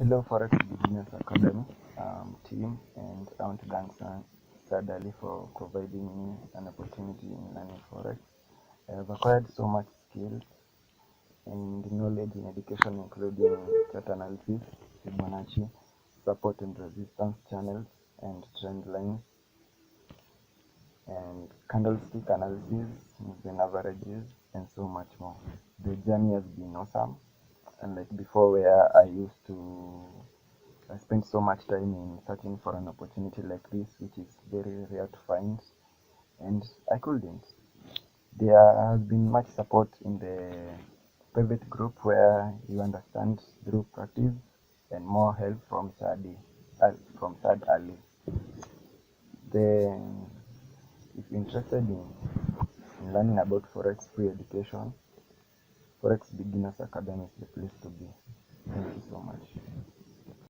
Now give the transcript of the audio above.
Hello, Forex Beginners Academy team, and I want to thank Sadali for providing me an opportunity in learning Forex. I have acquired so much skills and knowledge in education, including chart analysis, Fibonacci, support and resistance channels, and trend lines, and candlestick analysis, moving averages, and so much more. The journey has been awesome, unlike before where I spent so much time in searching for an opportunity like this, which is very rare to find, and I couldn't. There has been much support in the private group where you understand group practice and more help from Sad Ali. Then, if you're interested in learning about Forex free education, Forex Beginners Academy is the place to be. Thank you so much.